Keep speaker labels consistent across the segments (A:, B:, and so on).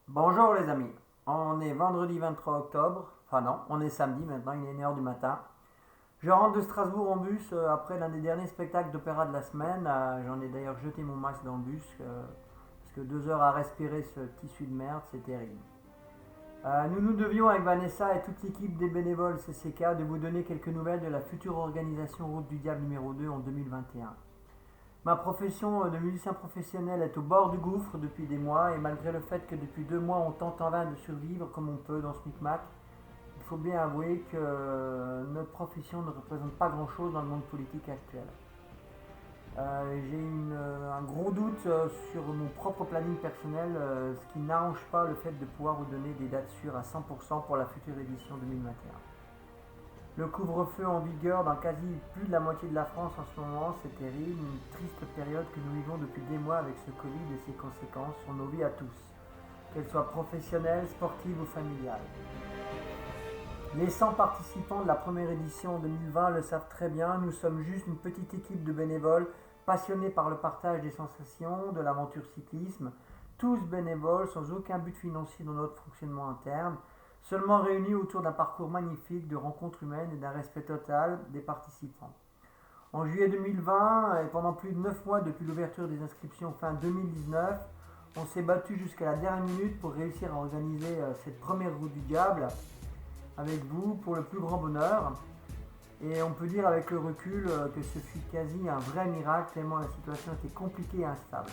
A: Bonjour les amis, on est vendredi 23 octobre, enfin non, on est samedi maintenant, il est 1h du matin. Je rentre de Strasbourg en bus après l'un des derniers spectacles d'opéra de la semaine. J'en ai d'ailleurs jeté mon masque dans le bus parce que 2 heures à respirer ce tissu de merde, c'est terrible. Nous devions avec Vanessa et toute l'équipe des bénévoles CCK de vous donner quelques nouvelles de la future organisation Route du Diable numéro 2 en 2021. Ma profession de musicien professionnel est au bord du gouffre depuis des mois et malgré le fait que depuis 2 mois on tente en vain de survivre comme on peut dans ce micmac, il faut bien avouer que notre profession ne représente pas grand-chose dans le monde politique actuel. J'ai un gros doute sur mon propre planning personnel, ce qui n'arrange pas le fait de pouvoir vous donner des dates sûres à 100% pour la future édition 2021. Le couvre-feu en vigueur dans quasi plus de la moitié de la France en ce moment, c'est terrible, une triste période que nous vivons depuis des mois avec ce Covid et ses conséquences sur nos vies à tous, qu'elles soient professionnelles, sportives ou familiales. Les 100 participants de la première édition en 2020 le savent très bien, nous sommes juste une petite équipe de bénévoles passionnés par le partage des sensations, de l'aventure cyclisme, tous bénévoles sans aucun but financier dans notre fonctionnement interne, seulement réunis autour d'un parcours magnifique de rencontres humaines et d'un respect total des participants. En juillet 2020 et pendant plus de 9 mois depuis l'ouverture des inscriptions fin 2019, on s'est battu jusqu'à la dernière minute pour réussir à organiser cette première route du diable avec vous pour le plus grand bonheur. Et on peut dire avec le recul que ce fut quasi un vrai miracle tellement la situation était compliquée et instable.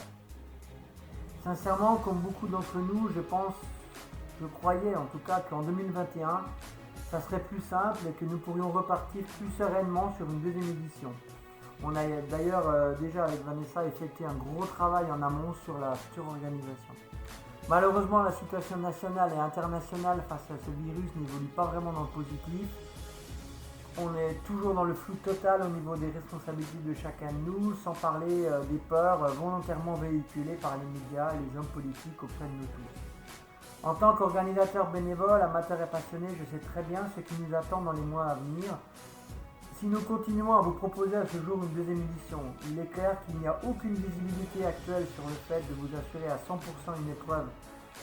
A: Sincèrement, comme beaucoup d'entre nous, je croyais en tout cas qu'en 2021, ça serait plus simple et que nous pourrions repartir plus sereinement sur une deuxième édition. On a d'ailleurs déjà avec Vanessa effectué un gros travail en amont sur la future organisation. Malheureusement, la situation nationale et internationale face à ce virus n'évolue pas vraiment dans le positif. On est toujours dans le flou total au niveau des responsabilités de chacun de nous, sans parler des peurs volontairement véhiculées par les médias et les hommes politiques auprès de nous tous. En tant qu'organisateur bénévole, amateur et passionné, je sais très bien ce qui nous attend dans les mois à venir. Si nous continuons à vous proposer à ce jour une deuxième édition, il est clair qu'il n'y a aucune visibilité actuelle sur le fait de vous assurer à 100% une épreuve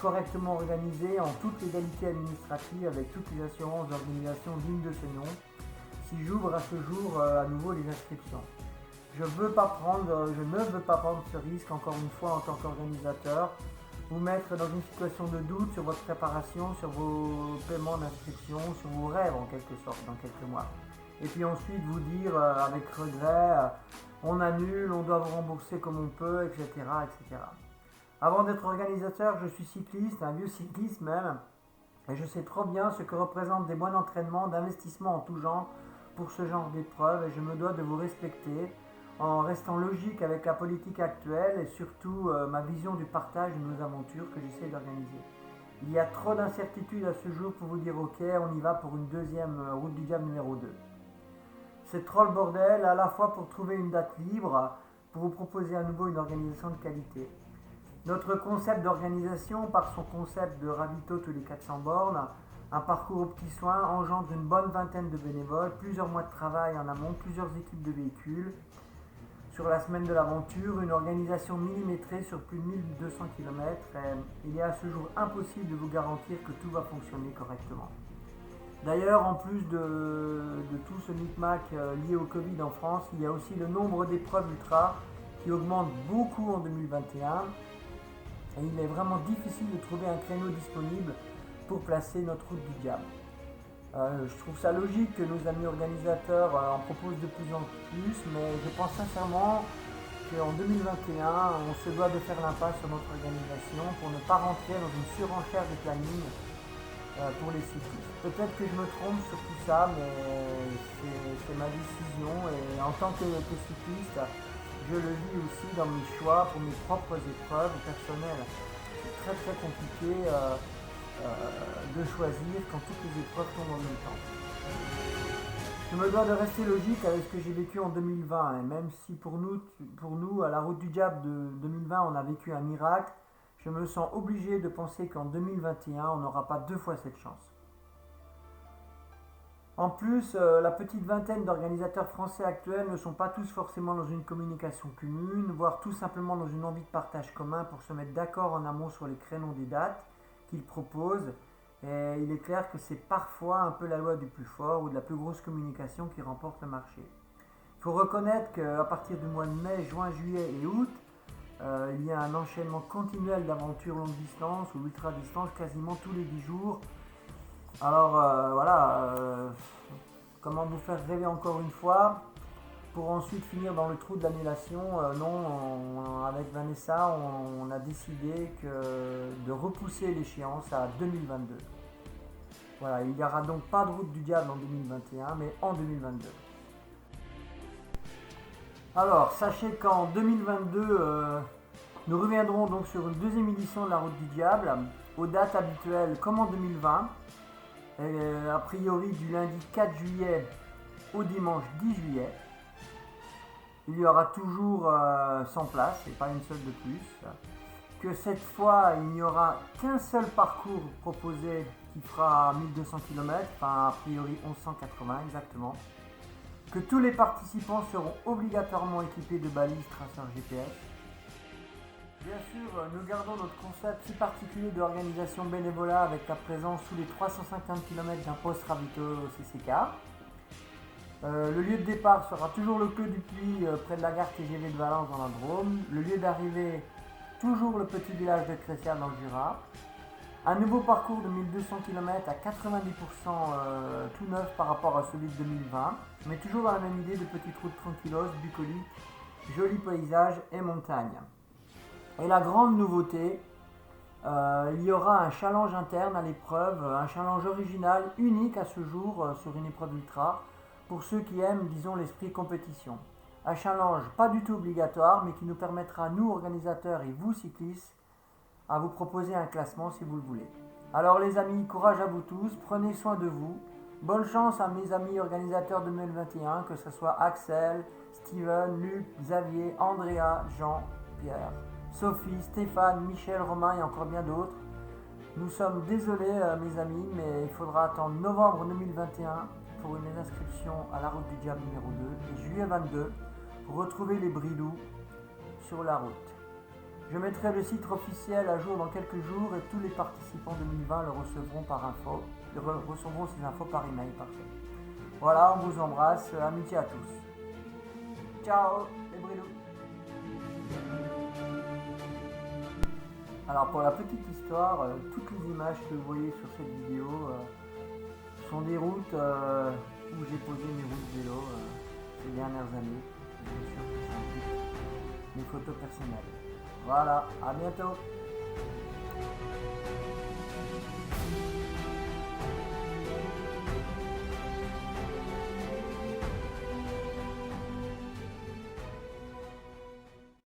A: correctement organisée en toute légalité administrative avec toutes les assurances d'organisation dignes de ce nom, si j'ouvre à ce jour à nouveau les inscriptions. Je ne veux pas prendre ce risque encore une fois en tant qu'organisateur, vous mettre dans une situation de doute sur votre préparation, sur vos paiements d'inscription, sur vos rêves en quelque sorte dans quelques mois. Et puis ensuite vous dire avec regret, on annule, on doit vous rembourser comme on peut, etc., etc. Avant d'être organisateur, je suis cycliste, un vieux cycliste même, et je sais trop bien ce que représentent des mois d'entraînement, d'investissement en tout genre pour ce genre d'épreuve, et je me dois de vous respecter en restant logique avec la politique actuelle et surtout ma vision du partage de nos aventures que j'essaie d'organiser. Il y a trop d'incertitudes à ce jour pour vous dire ok, on y va pour une deuxième route du diable numéro 2. C'est trop le bordel, à la fois pour trouver une date libre, pour vous proposer à nouveau une organisation de qualité. Notre concept d'organisation, par son concept de ravito tous les 400 bornes, un parcours aux petits soins, engendre une bonne vingtaine de bénévoles, plusieurs mois de travail en amont, plusieurs équipes de véhicules. Sur la semaine de l'aventure, une organisation millimétrée sur plus de 1200 km. Il est à ce jour impossible de vous garantir que tout va fonctionner correctement. D'ailleurs, en plus de tout ce micmac lié au Covid en France, il y a aussi le nombre d'épreuves ultra qui augmente beaucoup en 2021. Et il est vraiment difficile de trouver un créneau disponible pour placer notre route du diable. Je trouve ça logique que nos amis organisateurs en proposent de plus en plus, mais je pense sincèrement qu'en 2021, on se doit de faire l'impasse sur notre organisation pour ne pas rentrer dans une surenchère de planning pour les cyclistes. Peut-être que je me trompe sur tout ça, mais c'est ma décision et en tant que cycliste, je le vis aussi dans mes choix pour mes propres épreuves personnelles. C'est très très compliqué de choisir quand toutes les épreuves tombent en même temps. Je me dois de rester logique avec ce que j'ai vécu en 2020 et même si pour nous à la route du diable de 2020 on a vécu un miracle, je me sens obligé de penser qu'en 2021 on n'aura pas deux fois cette chance. En plus, la petite vingtaine d'organisateurs français actuels ne sont pas tous forcément dans une communication commune, voire tout simplement dans une envie de partage commun pour se mettre d'accord en amont sur les créneaux des dates, qu'il propose. Et il est clair que c'est parfois un peu la loi du plus fort ou de la plus grosse communication qui remporte le marché. Il faut reconnaître qu'à partir du mois de mai, juin, juillet et août, il y a un enchaînement continuel d'aventures longue distance ou ultra distance quasiment tous les 10 jours. Alors voilà, comment vous faire rêver encore une fois pour ensuite finir dans le trou de l'annulation. Non, avec Vanessa, on a décidé de repousser l'échéance à 2022. Voilà, il n'y aura donc pas de route du diable en 2021, mais en 2022. Alors, sachez qu'en 2022, nous reviendrons donc sur une deuxième édition de la route du diable, aux dates habituelles comme en 2020, a priori du lundi 4 juillet au dimanche 10 juillet. Il y aura toujours 100 places et pas une seule de plus. Que cette fois, il n'y aura qu'un seul parcours proposé qui fera 1200 km, enfin a priori 1180 exactement. Que tous les participants seront obligatoirement équipés de balises traceurs GPS. Bien sûr, nous gardons notre concept si particulier d'organisation bénévolat avec la présence sous les 350 km d'un poste ravito au CCK. Le lieu de départ sera toujours le Clos du Puy, près de la gare TGV de Valence dans la Drôme. Le lieu d'arrivée, toujours le petit village de Crescia dans le Jura. Un nouveau parcours de 1200 km à 90% tout neuf par rapport à celui de 2020, mais toujours dans la même idée de petite route tranquillos, bucolique, joli paysage et montagne. Et la grande nouveauté, il y aura un challenge interne à l'épreuve, un challenge original, unique à ce jour sur une épreuve ultra, pour ceux qui aiment, disons, l'esprit compétition. Un challenge pas du tout obligatoire, mais qui nous permettra, nous organisateurs et vous cyclistes, à vous proposer un classement si vous le voulez. Alors les amis, courage à vous tous, prenez soin de vous. Bonne chance à mes amis organisateurs 2021, que ce soit Axel, Steven, Luc, Xavier, Andrea, Jean, Pierre, Sophie, Stéphane, Michel, Romain et encore bien d'autres. Nous sommes désolés mes amis, mais il faudra attendre novembre 2021 pour une inscription à la route du diable numéro 2 et juillet 22 pour retrouver les Bridou sur la route. Je mettrai le site officiel à jour dans quelques jours et tous les participants 2020 le recevront recevront ces infos par email. Parfait. Voilà, on vous embrasse, amitié à tous. Ciao les Bridou. Alors pour la petite histoire, toutes les images que vous voyez sur cette vidéo sont des routes où j'ai posé mes routes vélo ces dernières années. Bien sûr que c'est mes photos personnelles. Voilà, à bientôt.